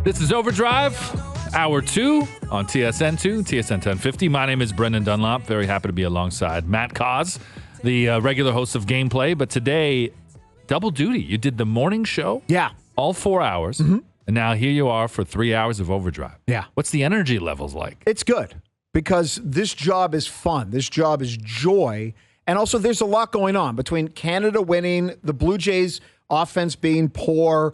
This is Overdrive, Hour 2 on TSN2, TSN 1050. My name is Brendan Dunlop. Very happy to be alongside Matt Cauz, the regular host of Gameplay. But today, double duty. You did the morning show. Yeah. All 4 hours. Mm-hmm. And now here you are for 3 hours of Overdrive. Yeah. What's the energy levels like? It's good because this job is fun. This job is joy. And also there's a lot going on between Canada winning, the Blue Jays offense being poor,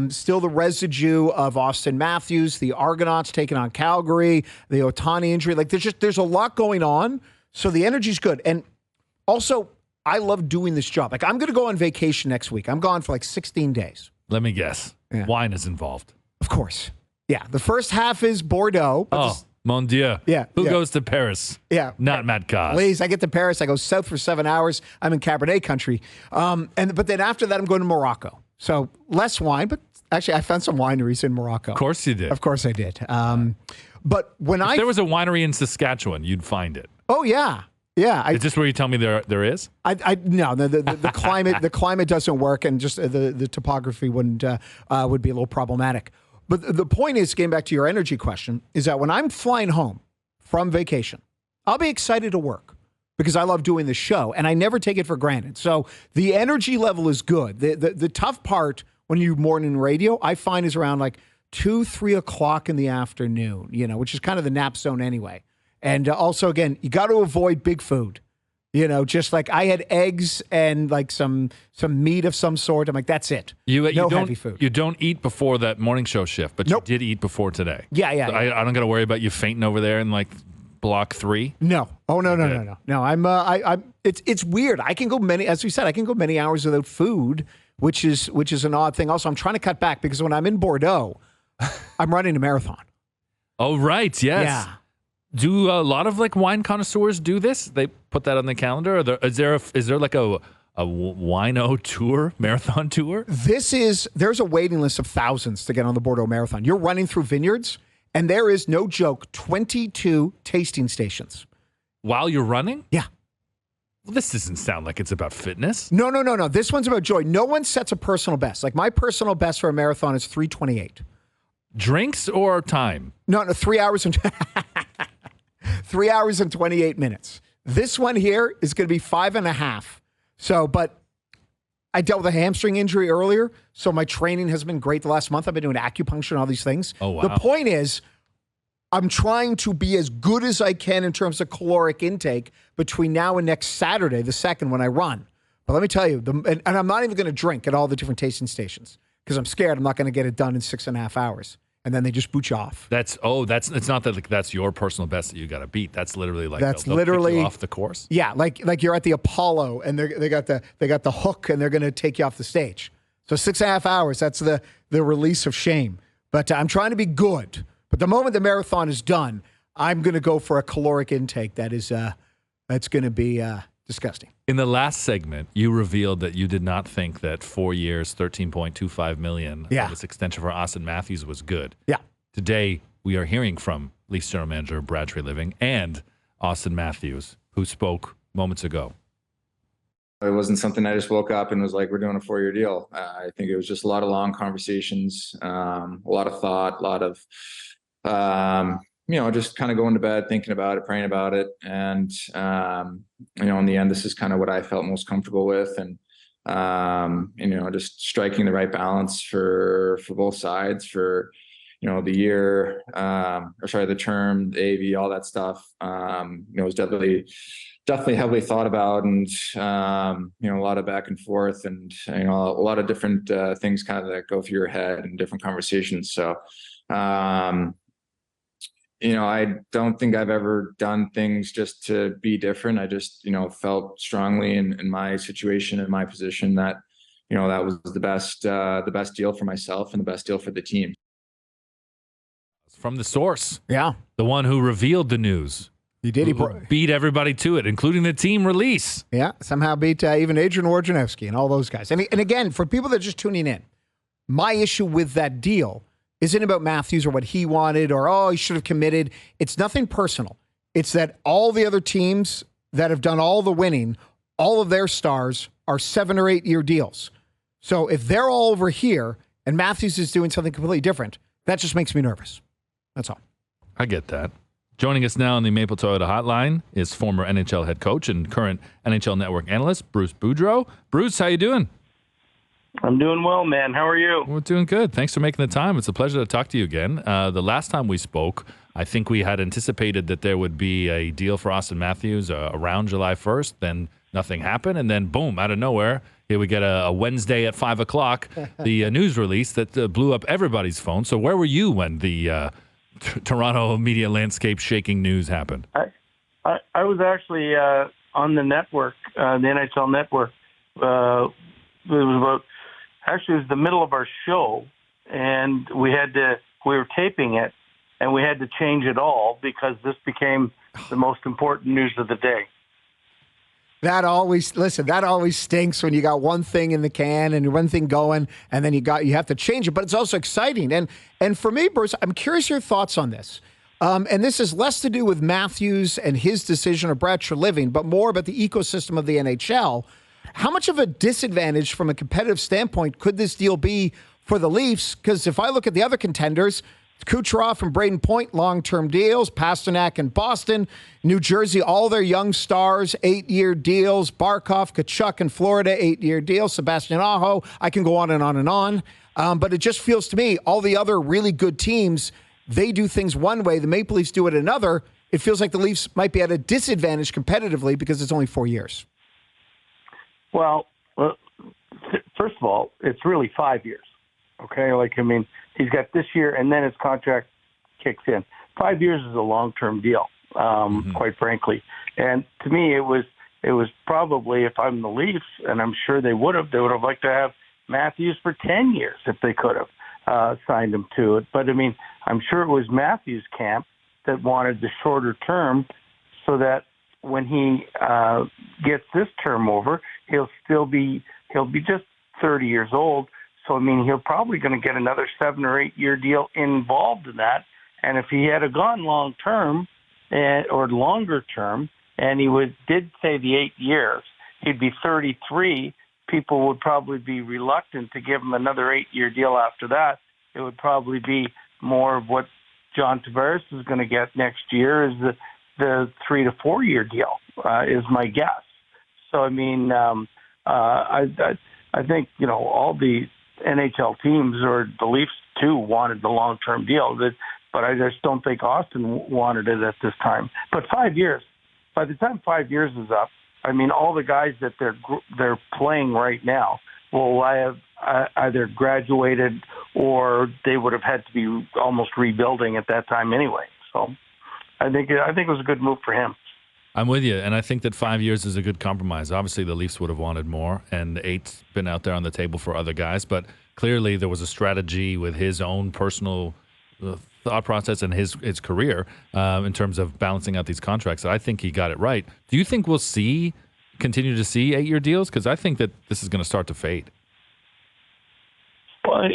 still the residue of Auston Matthews, the Argonauts taking on Calgary, the Ohtani injury. Like there's a lot going on. So the energy's good. And also I love doing this job. Like I'm going to go on vacation next week. I'm gone for like 16 days. Let me guess. Yeah. Wine is involved. Of course. Yeah. The first half is Bordeaux. Mon Dieu. Yeah. Who goes to Paris? Yeah. Not Matt Cauz. Please, I get to Paris. I go south for 7 hours. I'm in Cabernet country. But then after that, I'm going to Morocco. So less wine, but actually I found some wineries in Morocco. Of course you did. Of course I did. But when if there was a winery in Saskatchewan, you'd find it. Oh, yeah. Yeah. Is this where you tell me there is? No, the climate doesn't work, and just the topography would be a little problematic. But the point is, getting back to your energy question, is that when I'm flying home from vacation, I'll be excited to work because I love doing the show, and I never take it for granted. So the energy level is good. The tough part when you morning radio, I find, is around like 2, 3 o'clock in the afternoon, which is kind of the nap zone anyway. And also, again, you got to avoid big food. Just like I had eggs and like some meat of some sort. I'm like, that's it. No heavy food. You don't eat before that morning show shift, but Nope. you did eat before today. Yeah. So I don't got to worry about you fainting over there in like block 3. No. Oh no. I'm. It's weird. I can go as we said, I can go many hours without food, which is an odd thing. Also, I'm trying to cut back because when I'm in Bordeaux, I'm running a marathon. Oh right, yes. Yeah. Do a lot of like wine connoisseurs do this? They put that on the calendar? Or is there like a wino tour, marathon tour? There's a waiting list of thousands to get on the Bordeaux Marathon. You're running through vineyards, and there is, no joke, 22 tasting stations. While you're running? Yeah. Well, this doesn't sound like it's about fitness. No. This one's about joy. No one sets a personal best. Like my personal best for a marathon is 3:28. Drinks or time? No, 3 hours and 3 hours and 28 minutes. This one here is going to be 5.5. So, but I dealt with a hamstring injury earlier, so my training has been great the last month. I've been doing acupuncture and all these things. Oh, wow. The point is, I'm trying to be as good as I can in terms of caloric intake between now and next Saturday, the 2nd, when I run. But let me tell you, and I'm not even going to drink at all the different tasting stations because I'm scared I'm not going to get it done in 6.5 hours. And then they just boot you off. It's not that like, that's your personal best that you got to beat. That's literally like they'll kick you off the course. Yeah, like you're at the Apollo and they got the hook and they're going to take you off the stage. So 6.5 hours. That's the release of shame. But I'm trying to be good. But the moment the marathon is done, I'm going to go for a caloric intake that's going to be disgusting. In the last segment, you revealed that you did not think that 4 years, $13.25 million of this extension for Auston Matthews was good. Yeah. Today, we are hearing from Leafs general manager Brad Treliving and Auston Matthews, who spoke moments ago. It wasn't something I just woke up and was like, we're doing a 4-year deal. I think it was just a lot of long conversations, a lot of thought, a lot of, just kind of going to bed, thinking about it, praying about it. And, in the end, this is kind of what I felt most comfortable with. And, just striking the right balance for both sides for, the year, the term, the AV, all that stuff, it was definitely heavily thought about and, a lot of back and forth and, a lot of different things kind of that go through your head and different conversations. So, I don't think I've ever done things just to be different. I just, felt strongly in my situation and my position that, that was the best deal for myself and the best deal for the team. From the source. Yeah. The one who revealed the news. He did. He beat everybody to it, including the team release. Yeah. Somehow beat even Adrian Wojnarowski and all those guys. And again, for people that are just tuning in, my issue with that deal isn't about Matthews or what he wanted or, he should have committed. It's nothing personal. It's that all the other teams that have done all the winning, all of their stars are 7 or 8 year deals. So if they're all over here and Matthews is doing something completely different. That just makes me nervous. That's all. I get that. Joining us now on the Maple Toyota Hotline is former NHL head coach and current NHL Network Analyst, Bruce Boudreau. Bruce, how you doing? I'm doing well, man. How are you? We're doing good. Thanks for making the time. It's a pleasure to talk to you again. The last time we spoke, I think we had anticipated that there would be a deal for Auston Matthews around July 1st. Then nothing happened. And then, boom, out of nowhere, here we get a Wednesday at 5 o'clock, the news release that blew up everybody's phone. So where were you when the Toronto media landscape shaking news happened? I was actually on the network, the NHL Network. It was the middle of our show, and we were taping it, and we had to change it all because this became the most important news of the day. That always stinks when you got one thing in the can and one thing going, and then you have to change it. But it's also exciting. And for me, Bruce, I'm curious your thoughts on this. And this is less to do with Matthews and his decision or Brad Treliving, but more about the ecosystem of the NHL. How much of a disadvantage from a competitive standpoint could this deal be for the Leafs? Because if I look at the other contenders, Kucherov and Braden Point, long-term deals. Pasternak in Boston. New Jersey, all their young stars, 8-year deals. Barkov, Tkachuk in Florida, 8-year deals. Sebastian Aho. I can go on and on and on. But it just feels to me, all the other really good teams, they do things one way. The Maple Leafs do it another. It feels like the Leafs might be at a disadvantage competitively because it's only 4 years. Well, first of all, it's really 5 years. Okay? He's got this year, and then his contract kicks in. 5 years is a long-term deal, quite frankly. And to me, it was probably, if I'm the Leafs, and I'm sure they would have liked to have Matthews for 10 years if they could have signed him to it. But, I'm sure it was Matthews' camp that wanted the shorter term so that when he gets this term over, he'll be just 30 years old. So, he'll probably going to get another 7 or 8 year deal involved in that. And if he had gone long term or longer term, and he did say the 8 years, he'd be 33. People would probably be reluctant to give him another 8-year deal after that. It would probably be more of what John Tavares is going to get next year is the 3 to 4 year deal, is my guess. So, I think, all the NHL teams, or the Leafs too, wanted the long-term deal, but I just don't think Auston wanted it at this time. But 5 years, by the time 5 years is up, all the guys that they're playing right now will have either graduated or they would have had to be almost rebuilding at that time anyway. So I think it was a good move for him. I'm with you, and I think that 5 years is a good compromise. Obviously, the Leafs would have wanted more, and 8's been out there on the table for other guys, but clearly there was a strategy with his own personal thought process and his career in terms of balancing out these contracts. I think he got it right. Do you think we'll continue to see 8-year deals? Because I think that this is going to start to fade. Well,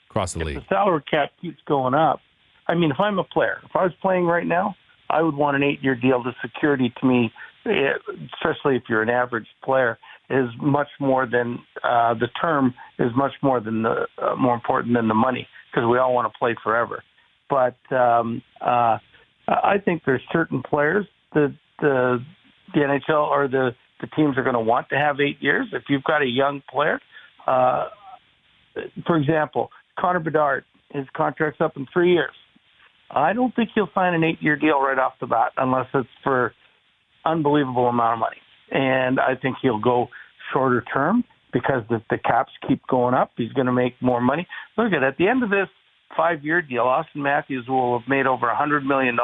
across the league. If the salary cap keeps going up, if I'm a player, if I was playing right now, I would want an 8-year deal. The security to me, especially if you're an average player, is much more than the term is much more than more important than the money, because we all want to play forever. But I think there's certain players that the NHL or the teams are going to want to have 8 years. If you've got a young player, for example, Connor Bedard, his contract's up in 3 years. I don't think he'll sign an 8-year deal right off the bat unless it's for unbelievable amount of money. And I think he'll go shorter term because the caps keep going up. He's going to make more money. Look at the end of this 5-year deal, Auston Matthews will have made over $100 million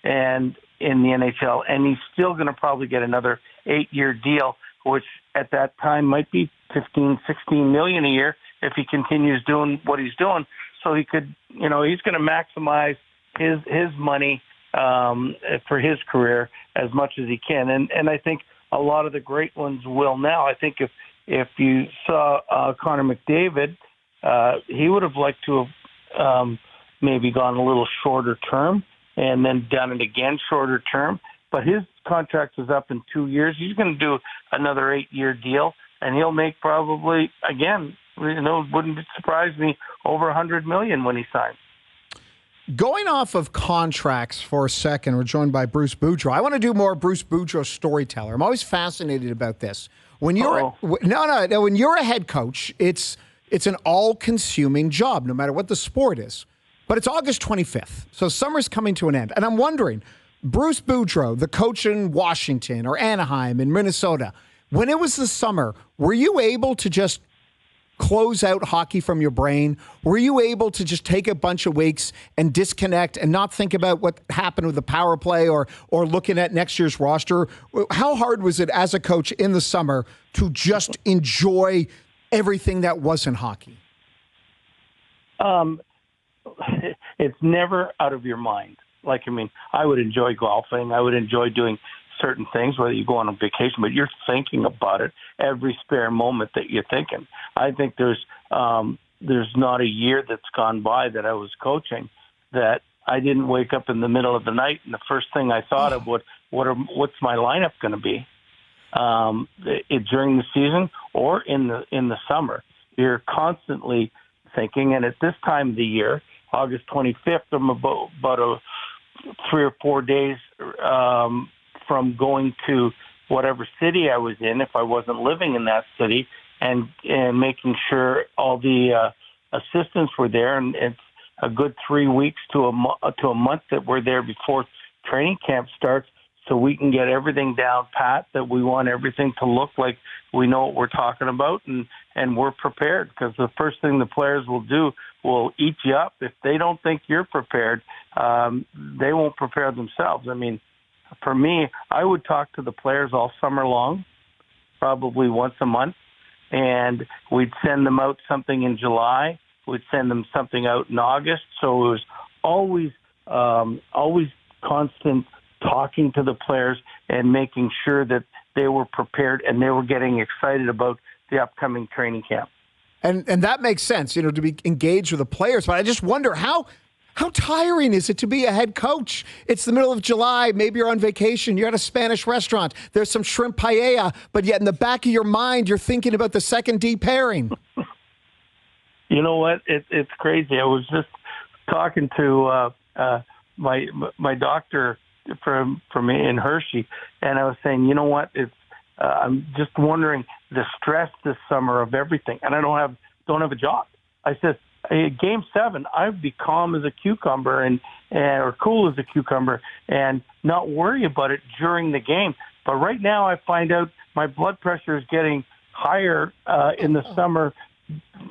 and in the NHL, and he's still going to probably get another 8-year deal, which at that time might be $15, $16 million a year if he continues doing what he's doing. So he could, he's going to maximize his money for his career as much as he can. And I think a lot of the great ones will now. I think if you saw Connor McDavid, he would have liked to have maybe gone a little shorter term and then done it again shorter term. But his contract is up in 2 years. He's going to do another 8-year deal, and he'll make probably, again, wouldn't surprise me over $100 million when he signs. Going off of contracts for a second, we're joined by Bruce Boudreau. I want to do more Bruce Boudreau storyteller. I'm always fascinated about this. When you're when you're a head coach, it's an all-consuming job, no matter what the sport is. But it's August 25th, so summer's coming to an end. And I'm wondering, Bruce Boudreau, the coach in Washington or Anaheim in Minnesota, when it was the summer, were you able to just close out hockey from your brain? Were you able to just take a bunch of weeks and disconnect and not think about what happened with the power play or looking at next year's roster? How hard was it as a coach in the summer to just enjoy everything that wasn't hockey? It's never out of your mind. I would enjoy golfing. I would enjoy doing certain things, whether you go on a vacation, but you're thinking about it every spare moment that you're thinking. I think there's not a year that's gone by that I was coaching that I didn't wake up in the middle of the night and the first thing I thought of what's my lineup going to be during the season or in the summer. You're constantly thinking, and at this time of the year, August 25th, I'm about 3 or 4 days from going to whatever city I was in, if I wasn't living in that city, and making sure all the assistants were there. And it's a good 3 weeks to a month that we're there before training camp starts, so we can get everything down pat, that we want everything to look like we know what we're talking about, and we're prepared. Because the first thing the players will do will eat you up. If they don't think you're prepared, they won't prepare themselves. I mean, for me, I would talk to the players all summer long, probably once a month, and we'd send them out something in July. We'd send them something out in August. So it was always constant talking to the players and making sure that they were prepared and they were getting excited about the upcoming training camp. And that makes sense, to be engaged with the players. But I just wonder how tiring is it to be a head coach? It's the middle of July. Maybe you're on vacation. You're at a Spanish restaurant. There's some shrimp paella, but yet in the back of your mind, you're thinking about the second D pairing. You know what? It's crazy. I was just talking to my doctor from me in Hershey, and I was saying, you know what? I'm just wondering the stress this summer of everything, and I don't have a job. I said, Game 7, I'd be calm as a cucumber or cool as a cucumber and not worry about it during the game. But right now I find out my blood pressure is getting higher in the summer,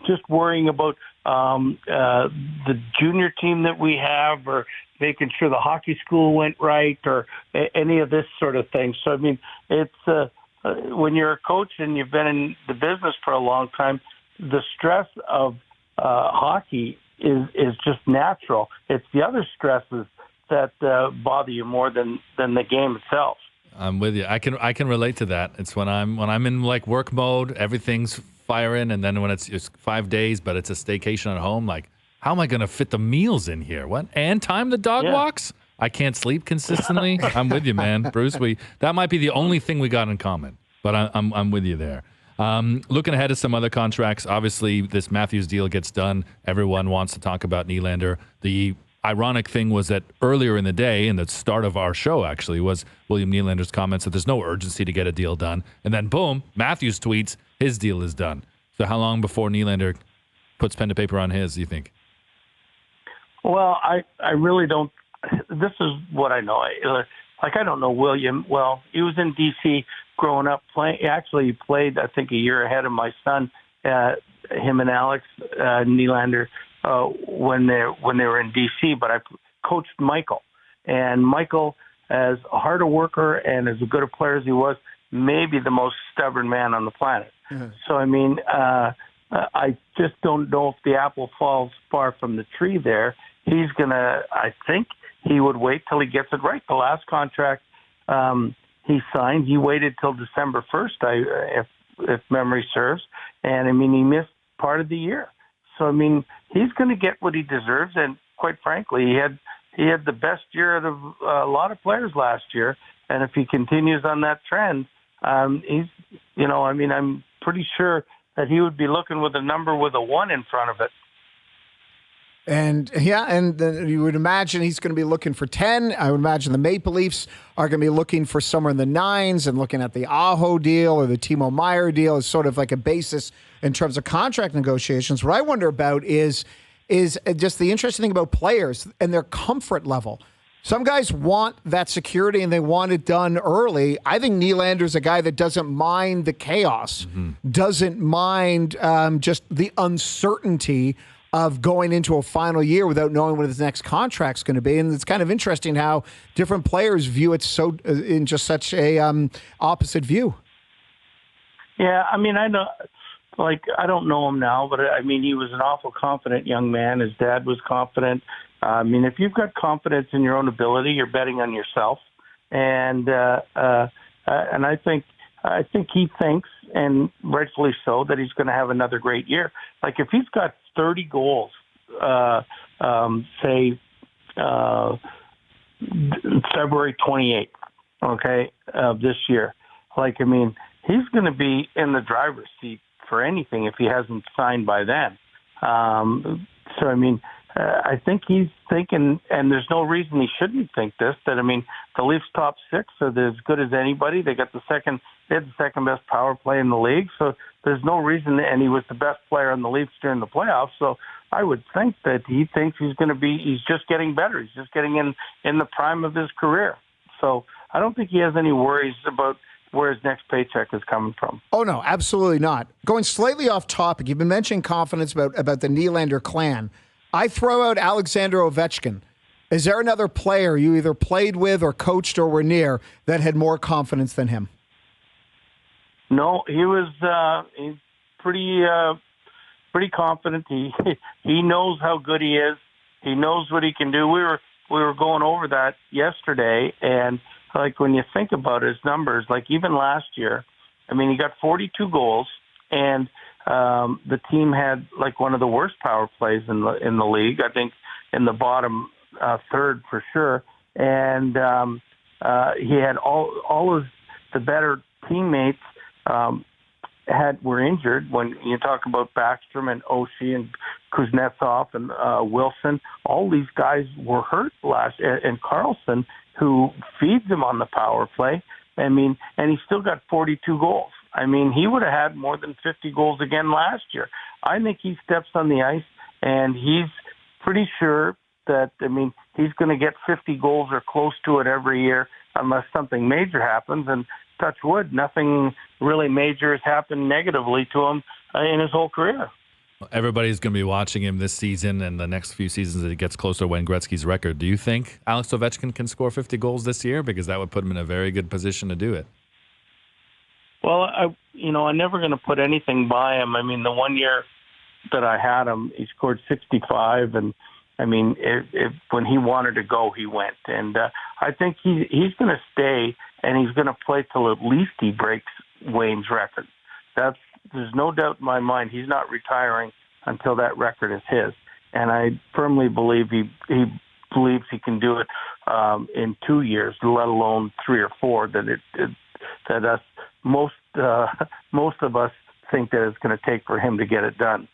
just worrying about the junior team that we have, or making sure the hockey school went right, or any of this sort of thing. So, I mean, it's when you're a coach and you've been in the business for a long time, the stress of hockey is just natural. It's the other stresses that bother you more than the game itself. I'm with you. I can relate to that. It's when I'm in like work mode, everything's firing, and then when it's 5 days, but it's a staycation at home, like, how am I going to fit the meals in here? What? And time the dog walks? I can't sleep consistently. I'm with you, man. Bruce, that might be the only thing we got in common, but I'm with you there. Looking ahead at some other contracts, obviously this Matthews deal gets done. Everyone wants to talk about Nylander. The ironic thing was that earlier in the day, in the start of our show actually, was William Nylander's comments that there's no urgency to get a deal done. And then boom, Matthews tweets his deal is done. So how long before Nylander puts pen to paper on his, do you think? Well, I really don't. This is what I know. I don't know William well. He was in D.C. growing up. He played, I think, a year ahead of my son, him and Alex Nylander, when they were in D.C. But I coached Michael, and Michael, as hard a worker and as good a player as he was, maybe the most stubborn man on the planet. Mm-hmm. So, I mean, I just don't know if the apple falls far from the tree there. He's going to, I think he would wait till he gets it right. The last contract he signed, he waited till December 1st, if memory serves. And, I mean, he missed part of the year. So, I mean, he's going to get what he deserves. And quite frankly, he had the best year out of a lot of players last year. And if he continues on that trend, I'm pretty sure that he would be looking with a number with a 1 in front of it. And then you would imagine he's going to be looking for 10. I would imagine the Maple Leafs are going to be looking for somewhere in the 9s and looking at the Aho deal or the Timo Meier deal as sort of like a basis in terms of contract negotiations. What I wonder about is just the interesting thing about players and their comfort level. Some guys want that security and they want it done early. I think Nylander's a guy that doesn't mind the chaos, doesn't mind just the uncertainty of going into a final year without knowing what his next contract's going to be. And it's kind of interesting how different players view it so in just such a opposite view. Yeah, I mean, I don't know him now, but I mean, he was an awful confident young man. His dad was confident. I mean, if you've got confidence in your own ability, you're betting on yourself. And I think he thinks, and rightfully so, that he's going to have another great year. Like if he's got 30 goals, say February 28th, okay, of this year. Like, I mean, he's going to be in the driver's seat for anything if he hasn't signed by then. So, I mean, I think he's thinking, and there's no reason he shouldn't think this, that, I mean, the Leafs top 6 are as good as anybody. They had the second best power play in the league. So there's no reason, and he was the best player on the Leafs during the playoffs. So I would think that he thinks he's just getting better. He's just getting in the prime of his career. So I don't think he has any worries about where his next paycheck is coming from. Oh, no, absolutely not. Going slightly off topic, you've been mentioning confidence about the Nylander clan. I throw out Alexander Ovechkin. Is there another player you either played with or coached or were near that had more confidence than him? No, he was he's pretty confident. He knows how good he is. He knows what he can do. We were going over that yesterday, and like when you think about his numbers, like even last year, I mean, he got 42 goals, and the team had like one of the worst power plays in the league. I think in the bottom third for sure. And he had all of the better teammates were injured. When you talk about Backstrom and Oshie and Kuznetsov and Wilson, all these guys were hurt and Carlson, who feeds him on the power play. I mean, and he still got 42 goals. I mean, he would have had more than 50 goals again last year. I think he steps on the ice, and he's pretty sure that, I mean, he's going to get 50 goals or close to it every year unless something major happens. And touch wood, nothing really major has happened negatively to him in his whole career. Everybody's going to be watching him this season and the next few seasons as it gets closer to Wayne Gretzky's record. Do you think Alex Ovechkin can score 50 goals this year? Because that would put him in a very good position to do it. Well, I'm never going to put anything by him. I mean, the 1 year that I had him, he scored 65, and I mean, when he wanted to go, he went. And I think he's going to stay, and he's going to play till at least he breaks Wayne's record. There's no doubt in my mind he's not retiring until that record is his. And I firmly believe he believes he can do it in 2 years, let alone 3 or 4. Most of us think that it's going to take for him to get it done.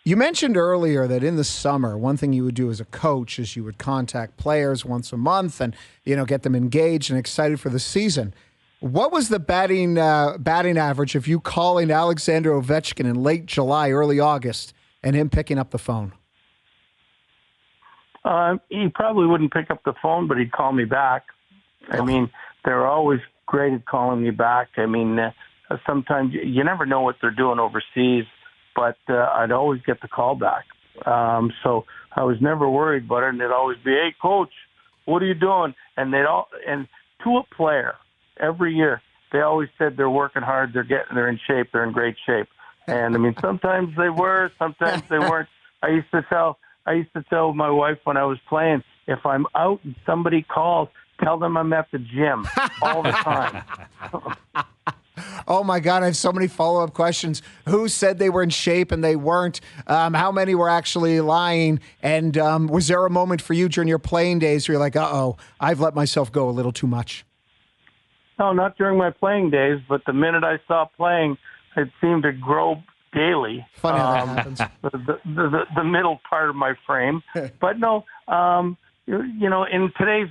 You mentioned earlier that in the summer, one thing you would do as a coach is you would contact players once a month and get them engaged and excited for the season. What was the batting average of you calling Alexander Ovechkin in late July, early August, and him picking up the phone? He probably wouldn't pick up the phone, but he'd call me back. I mean, they're always great at calling me back. I mean, sometimes you never know what they're doing overseas, but I'd always get the call back. So I was never worried about it, and they'd always be, "Hey, coach, what are you doing?" And and to a player every year, they always said they're working hard, they're in shape, they're in great shape. And I mean, sometimes they were, sometimes they weren't. I used to tell my wife when I was playing, if I'm out and somebody calls, tell them I'm at the gym all the time. Oh, my God, I have so many follow-up questions. Who said they were in shape and they weren't? How many were actually lying? And was there a moment for you during your playing days where you're like, uh-oh, I've let myself go a little too much? No, not during my playing days, but the minute I stopped playing, it seemed to grow daily. Funny how that happens. The middle part of my frame. But no, you know, in today's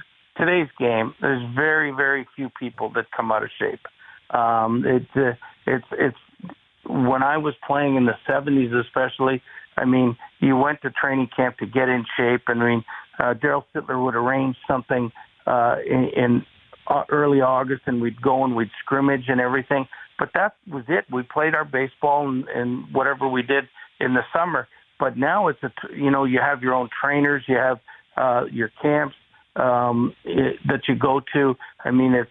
game, there's very, very few people that come out of shape. It's when I was playing in the 70s, especially. I mean, you went to training camp to get in shape. I mean, Daryl Sittler would arrange something in early August, and we'd go and we'd scrimmage and everything. But that was it. We played our baseball and whatever we did in the summer. But now it's you know, you have your own trainers, you have your camps that you go to. I mean, you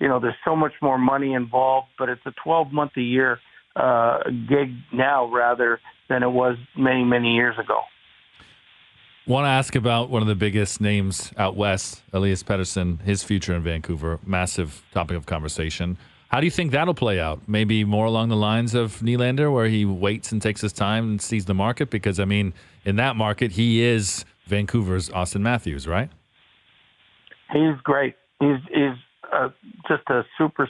know, there's so much more money involved, but it's a 12-month-a-year gig now rather than it was many, many years ago. Want to ask about one of the biggest names out west, Elias Pettersson, his future in Vancouver, massive topic of conversation. How do you think that'll play out? Maybe more along the lines of Nylander, where he waits and takes his time and sees the market? Because, I mean, in that market, he is Vancouver's Auston Matthews, right? He's great. He's just a super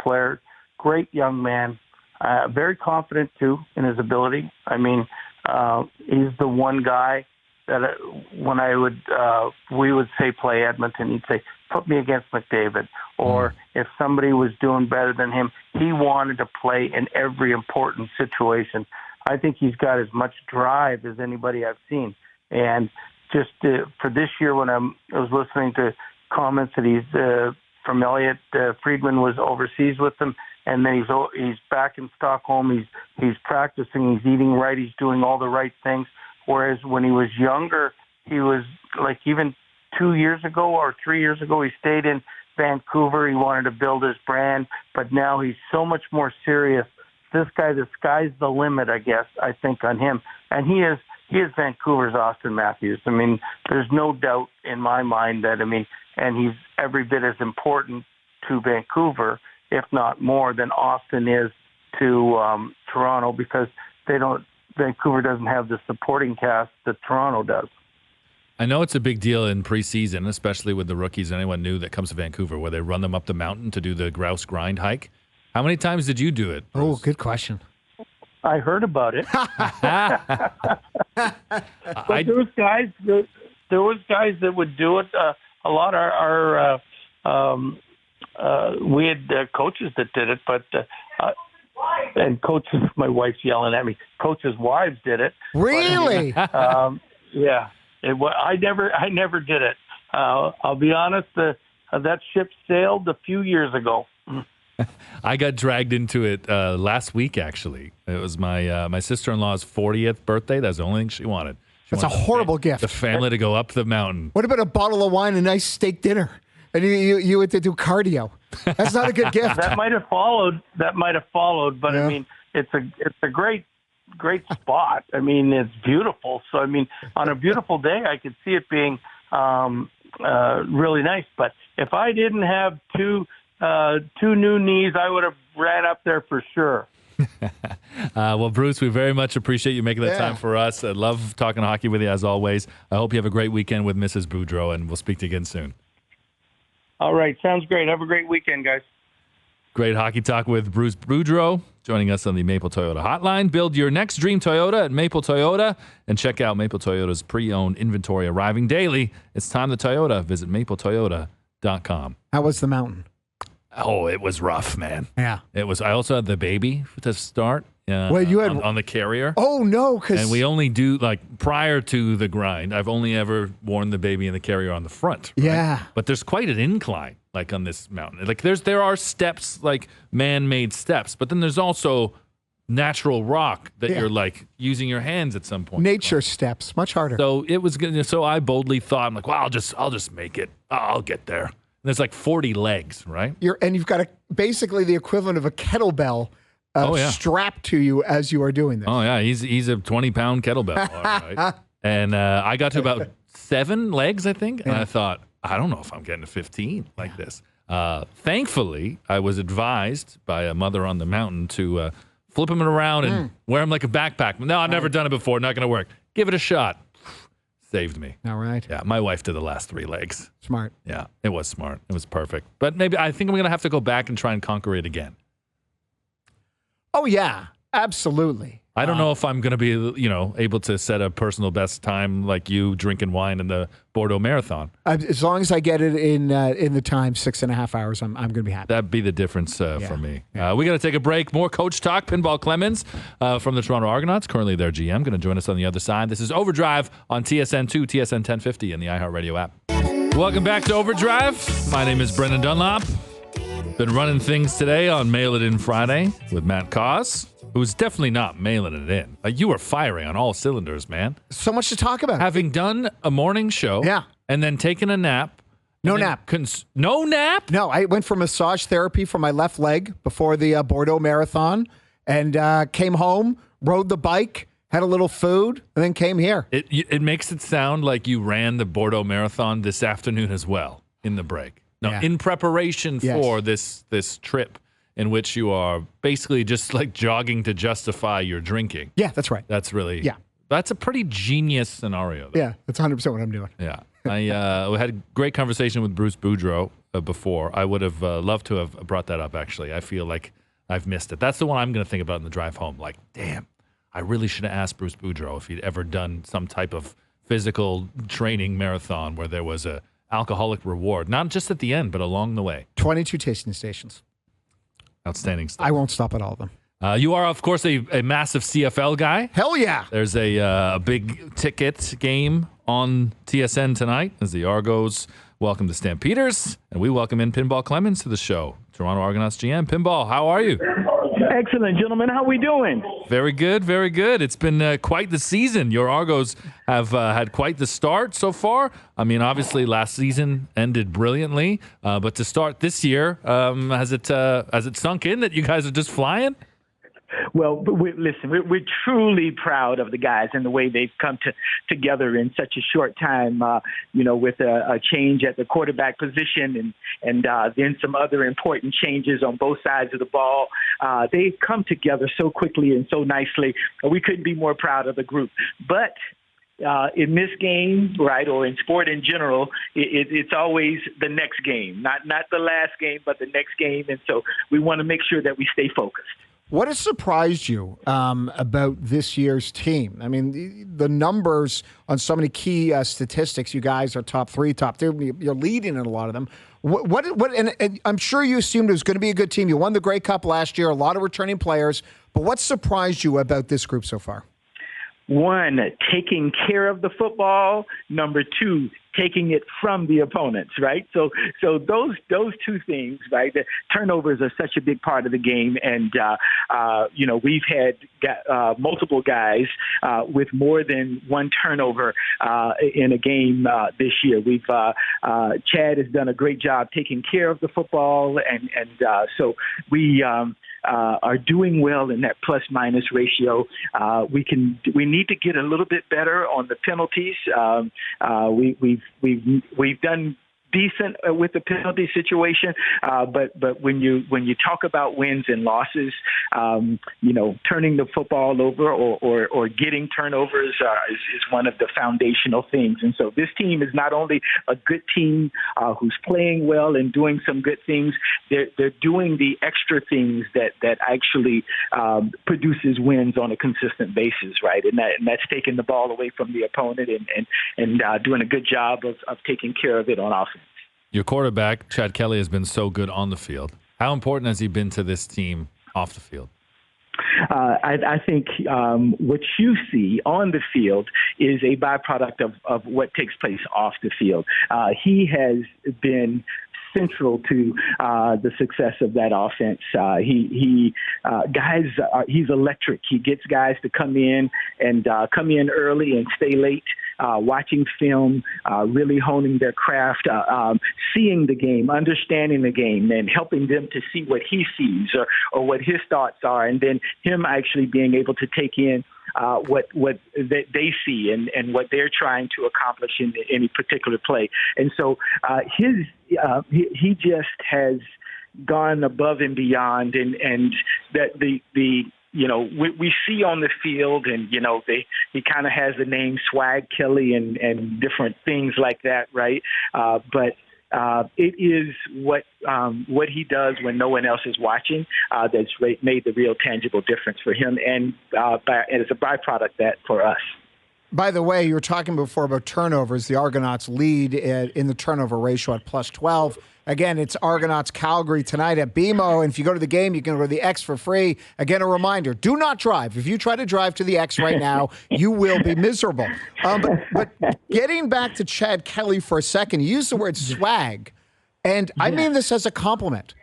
player. Great young man. Very confident, too, in his ability. I mean, he's the one guy that when we would say play Edmonton, he'd say, put me against McDavid. Or if somebody was doing better than him, he wanted to play in every important situation. I think he's got as much drive as anybody I've seen. And just for this year, when I was listening to comments that he's from Elliot Friedman was overseas with them, and then he's back in Stockholm. He's practicing. He's eating right. He's doing all the right things. Whereas when he was younger, he was like even 2 years ago or 3 years ago, he stayed in Vancouver. He wanted to build his brand, but now he's so much more serious. This guy, the sky's the limit, I guess, I think, on him. And he is Vancouver's Auston Matthews. I mean, there's no doubt in my mind that, I mean, and he's every bit as important to Vancouver, if not more, than Austin is to Toronto, because Vancouver doesn't have the supporting cast that Toronto does. I know it's a big deal in preseason, especially with the rookies. Anyone new that comes to Vancouver, where they run them up the mountain to do the grouse grind hike. How many times did you do it, Bruce? Oh, good question. I heard about it. But there was guys that would do it. A lot of we had coaches that did it, but and coaches, my wife's yelling at me. Coaches' wives did it. Really? Yeah. I never did it. I'll be honest. That ship sailed a few years ago. I got dragged into it last week, actually. It was my sister-in-law's 40th birthday. That's the only thing she wanted. That's a horrible gift. The family to go up the mountain. What about a bottle of wine and a nice steak dinner? And you had to do cardio. That's not a good gift. That might have followed. But yeah. I mean, it's a great spot. I mean, it's beautiful. So I mean, on a beautiful day, I could see it being really nice. But if I didn't have two new knees, I would have ran up there for sure. Well, Bruce, we very much appreciate you making that time for us. I love talking hockey with you as always. I hope you have a great weekend with Mrs. Boudreau, and we'll speak to you again soon. All right. Sounds great. Have a great weekend, guys. Great hockey talk with Bruce Boudreau, joining us on the Maple Toyota hotline. Build your next dream Toyota at Maple Toyota, and check out Maple Toyota's pre-owned inventory arriving daily. It's time to Toyota. Visit mapletoyota.com. How was the mountain? Oh, it was rough, man. Yeah. It was. I also had the baby to start. Well, you had on the carrier. Oh no, and we only do prior to the grind. I've only ever worn the baby in the carrier on the front. Right? Yeah. But there's quite an incline, on this mountain. There are steps, man-made steps, but then there's also natural rock that you're using your hands at some point. Nature steps, much harder. So it was good. So I boldly thought, I'm like, well, I'll just make it. I'll get there. And there's 40 legs, right? You've got basically the equivalent of a kettlebell strapped to you as you are doing this. Oh yeah, he's a 20-pound kettlebell, all right. And I got to about 7 legs, I think, and I thought, I don't know if I'm getting to 15 like this. Thankfully, I was advised by a mother on the mountain to flip him around and wear him like a backpack. No, I've never done it before. Not going to work. Give it a shot. Saved me. All right. Yeah, my wife did the last 3 legs. Smart. Yeah, it was smart. It was perfect. But maybe I think I'm going to have to go back and try and conquer it again. Oh, yeah. Absolutely. I don't know if I'm going to be, able to set a personal best time like you drinking wine in the Bordeaux Marathon. As long as I get it in the time, 6.5 hours, I'm going to be happy. That'd be the difference for me. Yeah. We got to take a break. More coach talk. Pinball Clemons from the Toronto Argonauts, currently their GM, going to join us on the other side. This is OverDrive on TSN2, TSN 1050, and the iHeartRadio app. Welcome back to OverDrive. My name is Brendan Dunlop. Been running things today on Mail It In Friday with Matt Cauz, who's definitely not mailing it in. You were firing on all cylinders, man. So much to talk about. Having done a morning show, and then taken a nap. No nap. No nap? No, I went for massage therapy for my left leg before the Bordeaux Marathon, and came home, rode the bike, had a little food, and then came here. It makes it sound like you ran the Bordeaux Marathon this afternoon as well in the break. No, in preparation for this trip in which you are basically just like jogging to justify your drinking. Yeah, that's right. That's really that's a pretty genius scenario, though. Yeah, that's 100% what I'm doing. Yeah. I had a great conversation with Bruce Boudreau before. I would have loved to have brought that up, actually. I feel like I've missed it. That's the one I'm going to think about in the drive home. Like, damn, I really should have asked Bruce Boudreau if he'd ever done some type of physical training marathon where there was a alcoholic reward, not just at the end, but along the way. 22 tasting stations. Outstanding stuff. I won't stop at all of them. You are, of course, a massive CFL guy. Hell yeah. There's a big ticket game on TSN tonight as the Argos welcome the Stampeders, and we welcome in Pinball Clemons to the show. Toronto Argonauts GM. Pinball, how are you? Excellent, gentlemen. How we doing? Very good, very good. It's been quite the season. Your Argos have had quite the start so far. I mean, obviously, last season ended brilliantly, but to start this year, has it sunk in that you guys are just flying? Well, we're truly proud of the guys and the way they've come together in such a short time, with a change at the quarterback position and then some other important changes on both sides of the ball. They've come together so quickly and so nicely. We couldn't be more proud of the group. But in this game, right, or in sport in general, it's always the next game, not the last game, but the next game. And so we want to make sure that we stay focused. What has surprised you about this year's team? I mean, the numbers on so many key statistics. You guys are top 3, top 2. You're leading in a lot of them. What? And I'm sure you assumed it was going to be a good team. You won the Grey Cup last year. A lot of returning players. But what surprised you about this group so far? 1, taking care of the football. Number 2, taking it from the opponents, right? So those 2 things, right? The turnovers are such a big part of the game, and we've had multiple guys with more than 1 turnover in a game this year. Chad has done a great job taking care of the football, and so we are doing well in that plus-minus ratio. We need to get a little bit better on the penalties. We've done decent with the penalty situation, but when you talk about wins and losses, turning the football over or getting turnovers is one of the foundational things. And so this team is not only a good team who's playing well and doing some good things, they're doing the extra things that actually produces wins on a consistent basis, right? And that's taking the ball away from the opponent and doing a good job of taking care of it on offense. Your quarterback, Chad Kelly, has been so good on the field. How important has he been to this team off the field? I think what you see on the field is a byproduct of what takes place off the field. He has been central to the success of that offense. He's electric. He gets guys to come in early and stay late. Watching film, really honing their craft, seeing the game, understanding the game, and helping them to see what he sees or what his thoughts are, and then him actually being able to take in what they see and what they're trying to accomplish in any particular play. And so he just has gone above and beyond, and that we see on the field, and he kind of has the name Swag Kelly and different things like that, right? But it is what he does when no one else is watching that's made the real tangible difference for him, and as a byproduct that for us. By the way, you were talking before about turnovers. The Argonauts lead in the turnover ratio at plus 12. Again, it's Argonauts Calgary tonight at BMO. And if you go to the game, you can go to the X for free. Again, a reminder, do not drive. If you try to drive to the X right now, you will be miserable. But getting back to Chad Kelly for a second, you used the word swag. And I mean this as a compliment.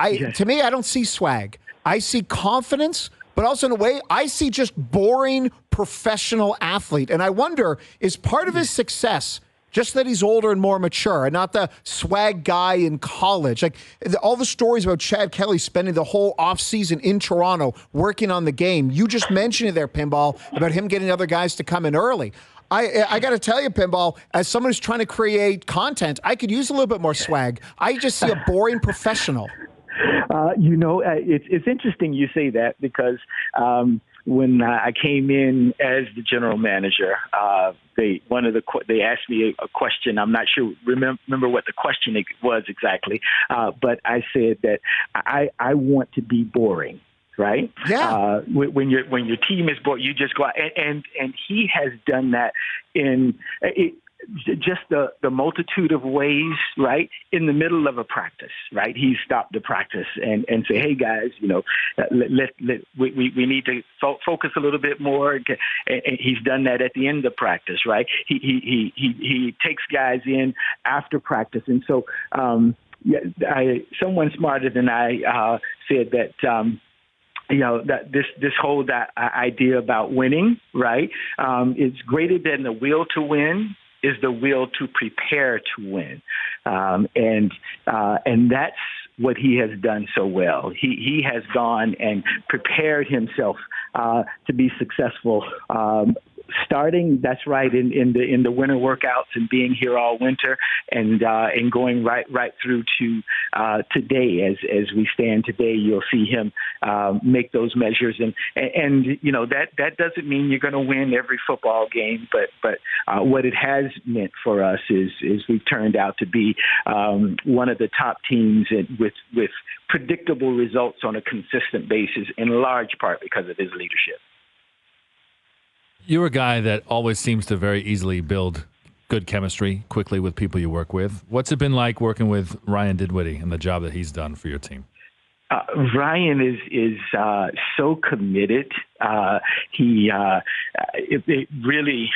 To me, I don't see swag. I see confidence, but also in a way, I see just boring professional athlete. And I wonder, is part of his success just that he's older and more mature and not the swag guy in college? Like all the stories about Chad Kelly spending the whole offseason in Toronto working on the game. You just mentioned it there, Pinball, about him getting other guys to come in early. I got to tell you, Pinball, as someone who's trying to create content, I could use a little bit more swag. I just see a boring professional. It's interesting you say that because when I came in as the general manager, they asked me a question. I'm not sure remember what the question was exactly, but I said that I want to be boring. Right? Yeah. When your team is bored, you just go out, and he has done that in just the multitude of ways, right? In the middle of a practice, right? He stopped the practice and say, "Hey guys, we need to focus a little bit more." And he's done that at the end of practice, right? He takes guys in after practice, and so someone smarter than I said that. That this whole idea about winning, right? It's greater than the will to win is the will to prepare to win, and that's what he has done so well. He has gone and prepared himself to be successful. Starting, that's right, in the winter workouts and being here all winter, and going right through to today. As we stand today, you'll see him make those measures, and that doesn't mean you're going to win every football game, but what it has meant for us is we've turned out to be one of the top teams with predictable results on a consistent basis, in large part because of his leadership. You're a guy that always seems to very easily build good chemistry quickly with people you work with. What's it been like working with Ryan Dinwiddie and the job that he's done for your team? Ryan is so committed. He really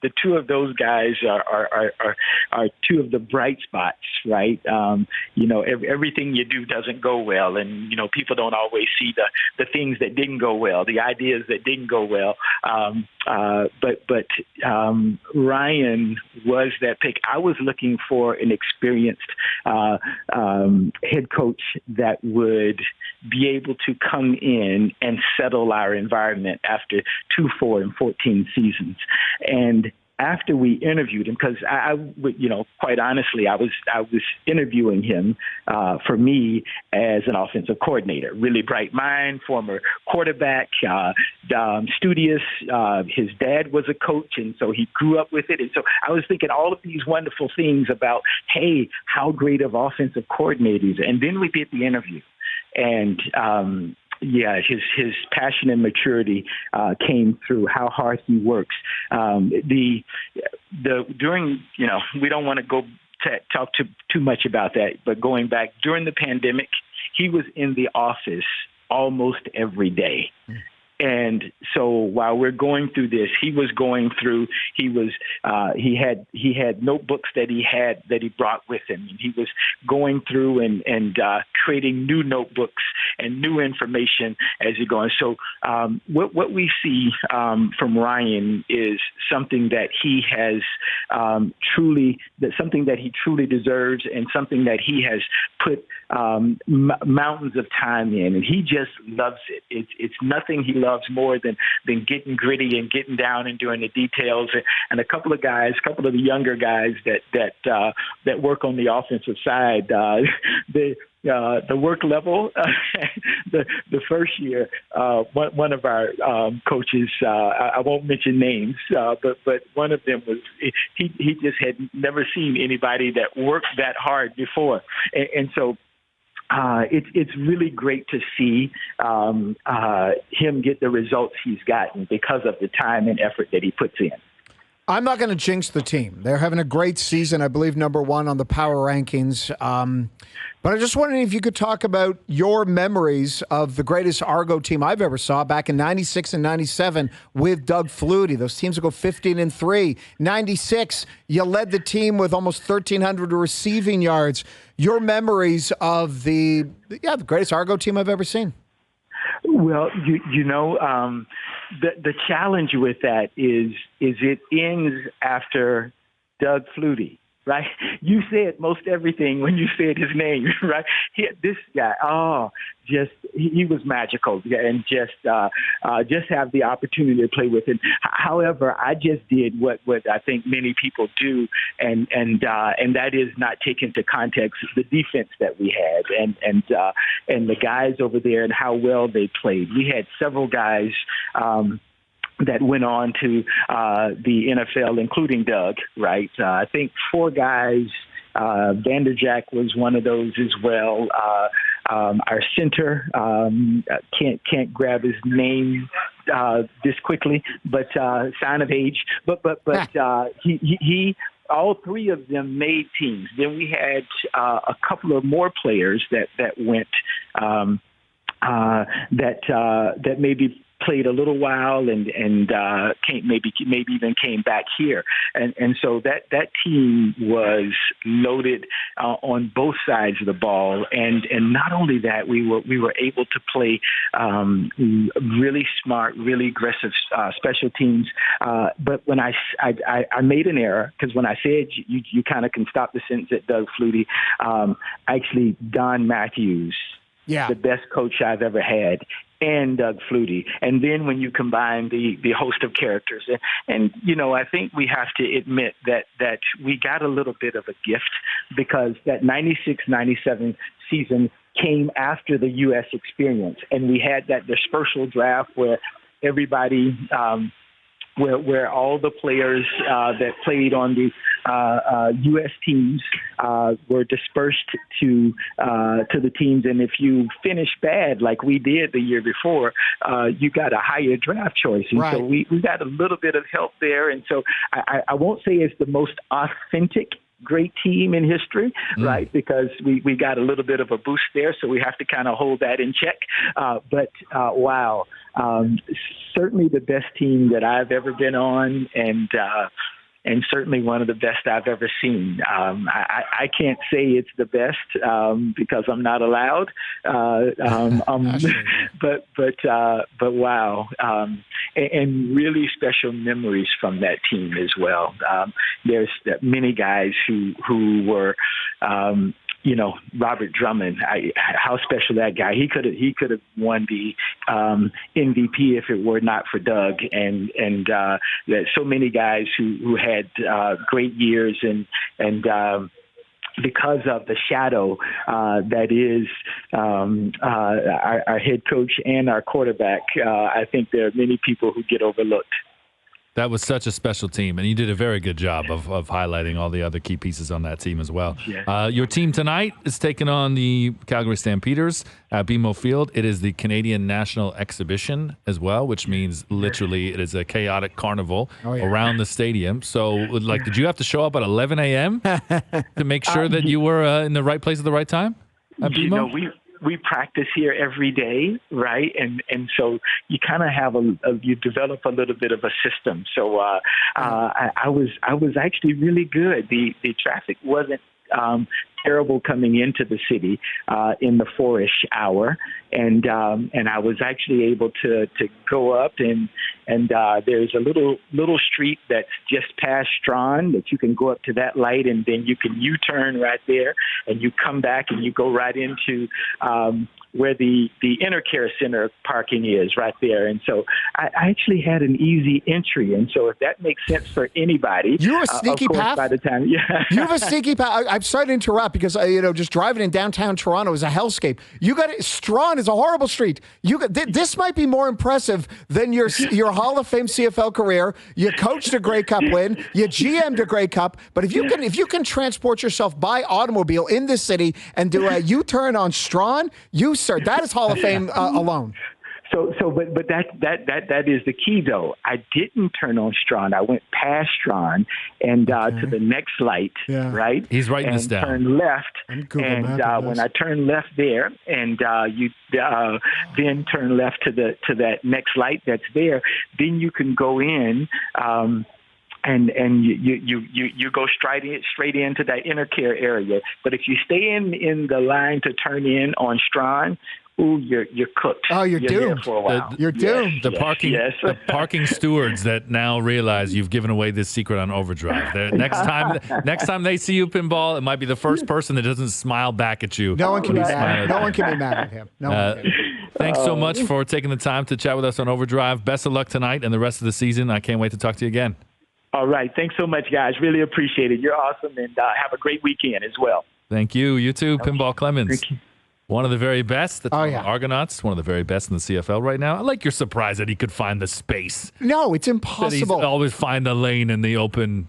the two of those guys are two of the bright spots, right? Everything you do doesn't go well, and people don't always see the things that didn't go well, the ideas that didn't go well. But Ryan was that pick. I was looking for an experienced head coach that would be able to come in and settle our environment after 2, 4, and 14 seasons. And after we interviewed him, because quite honestly, I was interviewing him for me as an offensive coordinator. Really bright mind, former quarterback, studious. His dad was a coach, and so he grew up with it. And so I was thinking all of these wonderful things about, hey, how great of offensive coordinators. And then we did the interview, and his passion and maturity came through. How hard he works. We don't want to go talk too much about that, but going back during the pandemic, he was in the office almost every day. And so while we're going through this, he had notebooks that he brought with him. And he was going through and creating new notebooks and new information as you're going. So what we see from Ryan is something that he has something that he truly deserves, and something that he has put mountains of time in, and he just loves it. It's nothing he loves more than getting gritty and getting down and doing the details. And a couple of the younger guys that work on the offensive side, the work level. The first year, one of our coaches, I won't mention names, but one of them was he just had never seen anybody that worked that hard before, and so. It's really great to see him get the results he's gotten because of the time and effort that he puts in. I'm not going to jinx the team. They're having a great season, I believe, number one on the power rankings. But I'm just wondering if you could talk about your memories of the greatest Argo team I've ever saw back in 96 and 97 with Doug Flutie. Those teams would go 15-3. 96, you led the team with almost 1,300 receiving yards. Your memories of the greatest Argo team I've ever seen. Well, the challenge with that is it ends after Doug Flutie, right? You said most everything when you said his name, right? This guy, he was magical, and just have the opportunity to play with him. However, I just did what I think many people do, and that is not take into context the defense that we had, and the guys over there and how well they played. We had several guys. That went on to the NFL, including Doug, right? I think 4 guys. Vanderjack was one of those as well. Our center, can't grab his name this quickly, but sign of age. But he all 3 of them made teams. Then we had a couple of more players that went that maybe played a little while and maybe even came back here, and so that team was loaded on both sides of the ball, and not only that, we were able to play really smart, really aggressive special teams. But when I made an error, because when I said you kind of can stop the sentence at Doug Flutie, actually Don Matthews, the best coach I've ever had, and Doug Flutie. And then when you combine the host of characters, and I think we have to admit that we got a little bit of a gift, because that 96-97 season came after the U.S. experience. And we had that dispersal draft where everybody where all the players that played on the U.S. teams were dispersed to the teams, and if you finished bad like we did the year before, you got a higher draft choice, and so we got a little bit of help there, and so I won't say it's the most authentic great team in history, right? Because we got a little bit of a boost there, so we have to kind of hold that in check. But wow, certainly the best team that I've ever been on, and certainly one of the best I've ever seen. I can't say it's the best because I'm not allowed. But wow, and really special memories from that team as well. There's many guys who were. Robert Drummond, how special that guy. He could have won the MVP if it were not for Doug, and there's so many guys who had great years, and because of the shadow that is our head coach and our quarterback, I think there are many people who get overlooked. That was such a special team, and you did a very good job of highlighting all the other key pieces on that team as well. Yeah. Your team tonight is taking on the Calgary Stampeders at BMO Field. It is the Canadian National Exhibition as well, which means literally it is a chaotic carnival around the stadium. So, did you have to show up at 11 a.m. to make sure that you were in the right place at the right time at BMO? We practice here every day, right? And so you kind of have you develop a little bit of a system. So I was actually really good. The traffic wasn't terrible coming into the city in the 4-ish hour, and I was actually able to go up and there's a little street that's just past Strawn, that you can go up to that light, and then you can U-turn right there, and you come back and you go right into where the Intercare Center parking is right there. And so I actually had an easy entry. And so if that makes sense for anybody, you have a sneaky of course, path. By the time, yeah, you have a sneaky path. I'm sorry to interrupt because just driving in downtown Toronto is a hellscape. Strawn is a horrible street. This might be more impressive than your Hall of Fame CFL career. You coached a Grey Cup win. You GM'd a Grey Cup. But if you can transport yourself by automobile in this city and do a U-turn on Strawn, sir, that is Hall of Fame alone. But that is the key, though. I didn't turn on Strawn. I went past Strawn and to the next light, right? He's writing this down. Turn left, and when I turn left there, and you then turn left to that next light that's there, then you can go in. And you go straight into that Intercare area. But if you stay in the line to turn in on Strawn, you're cooked. Oh, you're doomed for a while. You're doomed. The parking stewards that now realize you've given away this secret on OverDrive. Next time they see you, Pinball, it might be the first person that doesn't smile back at you. No one can be mad. No one can be mad at him. Thanks so much for taking the time to chat with us on OverDrive. Best of luck tonight and the rest of the season. I can't wait to talk to you again. All right. Thanks so much, guys. Really appreciate it. You're awesome, and have a great weekend as well. Thank you. You too, Pinball Clemons. One of the very best. The Argonauts, one of the very best in the CFL right now. I like your surprise that he could find the space. No, it's impossible. That he's always find the lane in the open.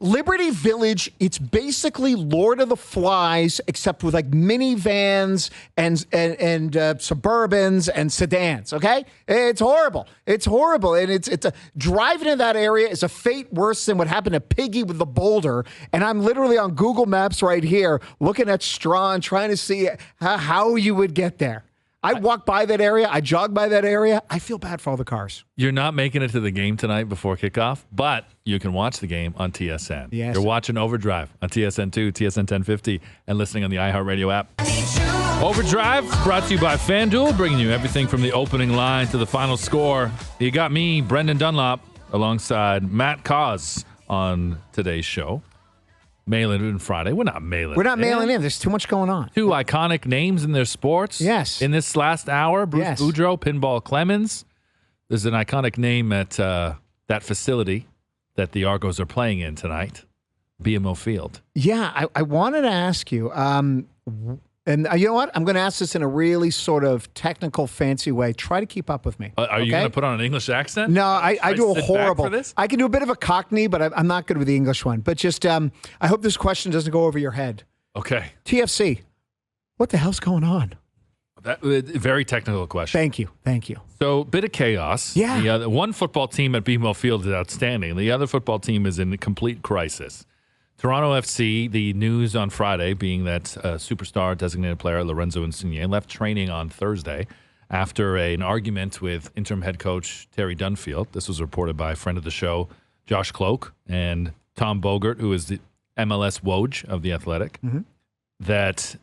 Liberty Village, it's basically Lord of the Flies, except with like minivans and Suburbans and sedans. Okay, it's horrible. It's horrible, and it's driving in that area is a fate worse than what happened to Piggy with the boulder. And I'm literally on Google Maps right here, looking at Strawn, trying to see how you would get there. I walk by that area. I jog by that area. I feel bad for all the cars. You're not making it to the game tonight before kickoff, but you can watch the game on TSN. Yes. You're watching OverDrive on TSN2, TSN 1050, and listening on the iHeartRadio app. OverDrive brought to you by FanDuel, bringing you everything from the opening line to the final score. You got me, Brendan Dunlop, alongside Matt Cauz on today's show. Mailing in Friday. We're not mailing in. There's too much going on. Two iconic names in their sports. Yes. In this last hour, Bruce Boudreau, Pinball Clemons. There's an iconic name at that facility that the Argos are playing in tonight, BMO Field. Yeah, I wanted to ask you, and you know what? I'm going to ask this in a really sort of technical, fancy way. Try to keep up with me. Are you going to put on an English accent? No, I do a horrible. I can do a bit of a Cockney, but I'm not good with the English one. But just, I hope this question doesn't go over your head. Okay. TFC, what the hell's going on? Very technical question. Thank you. So, bit of chaos. Yeah. The one football team at BMO Field is outstanding. The other football team is in complete crisis. Toronto FC, the news on Friday being that superstar designated player Lorenzo Insigne left training on Thursday after an argument with interim head coach Terry Dunfield. This was reported by a friend of the show, Josh Cloak, and Tom Bogert, who is the MLS Woj of The Athletic, that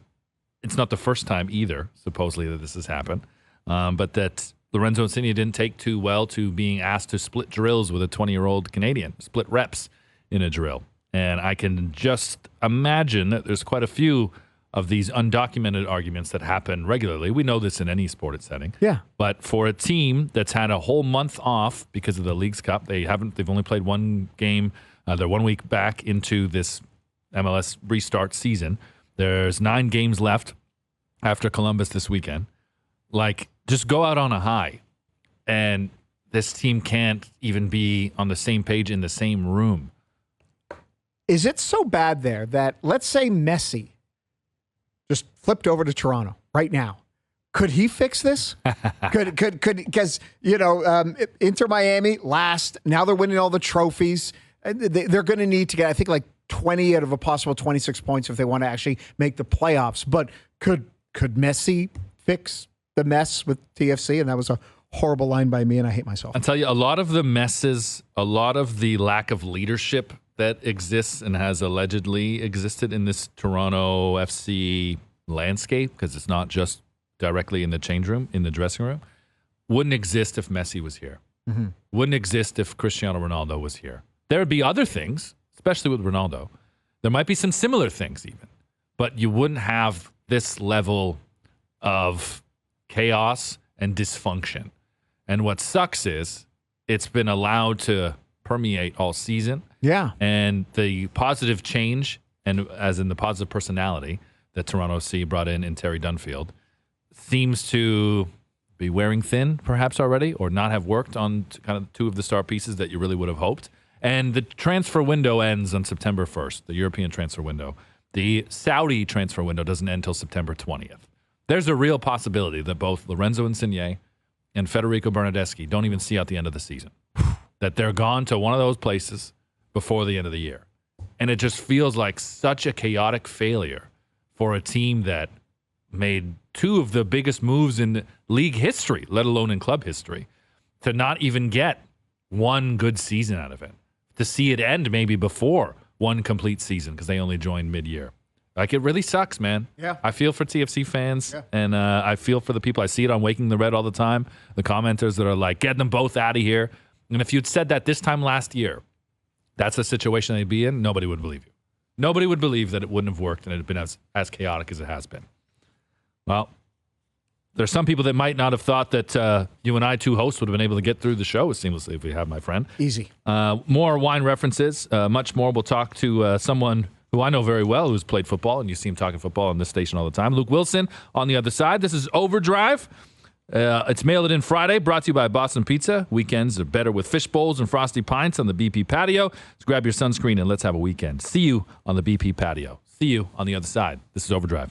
it's not the first time either, supposedly, that this has happened, but that Lorenzo Insigne didn't take too well to being asked to split drills with a 20-year-old Canadian, split reps in a drill. And I can just imagine that there's quite a few of these undocumented arguments that happen regularly. We know this in any sports setting. Yeah. But for a team that's had a whole month off because of the Leagues Cup, they've only played one game. They're 1 week back into this MLS restart season. There's 9 games left after Columbus this weekend. Like, just go out on a high. And this team can't even be on the same page in the same room. Is it so bad there that, let's say Messi just flipped over to Toronto right now? Could he fix this? could because, Inter Miami last, now they're winning all the trophies. They're going to need to get, I think, like 20 out of a possible 26 points if they want to actually make the playoffs. But could Messi fix the mess with TFC? And that was a horrible line by me, and I hate myself. I'll tell you, a lot of the messes, a lot of the lack of leadership that exists and has allegedly existed in this Toronto FC landscape, because it's not just directly in the change room, in the dressing room, wouldn't exist if Messi was here. Wouldn't exist if Cristiano Ronaldo was here. There would be other things, especially with Ronaldo. There might be some similar things even, but you wouldn't have this level of chaos and dysfunction. And what sucks is it's been allowed to permeate all season. Yeah. And the positive change, and as in the positive personality that Toronto FC brought in Terry Dunfield, seems to be wearing thin perhaps already, or not have worked on kind of two of the star pieces that you really would have hoped. And the transfer window ends on September 1st, the European transfer window. The Saudi transfer window doesn't end until September 20th. There's a real possibility that both Lorenzo Insigne and Federico Bernardeschi don't even see out the end of the season. That they're gone to one of those places before the end of the year. And it just feels like such a chaotic failure for a team that made two of the biggest moves in league history, let alone in club history, to not even get one good season out of it. To see it end maybe before one complete season because they only joined mid-year. Like, it really sucks, man. Yeah. I feel for TFC fans, and I feel for the people. I see it on Waking the Red all the time, the commenters that are like, get them both out of here. And if you'd said that this time last year, that's the situation they'd be in, nobody would believe you. Nobody would believe that it wouldn't have worked and it had been as chaotic as it has been. Well, there's some people that might not have thought that you and I, two hosts, would have been able to get through the show as seamlessly if we have, my friend. Easy. More wine references, much more. We'll talk to someone who I know very well who's played football, and you see him talking football on this station all the time. Luke Wilson on the other side. This is OverDrive. It's Mail It In Friday, brought to you by Boston Pizza. Weekends are better with fish bowls and frosty pints on the BP patio. So grab your sunscreen and let's have a weekend. See you on the BP patio. See you on the other side. This is OverDrive.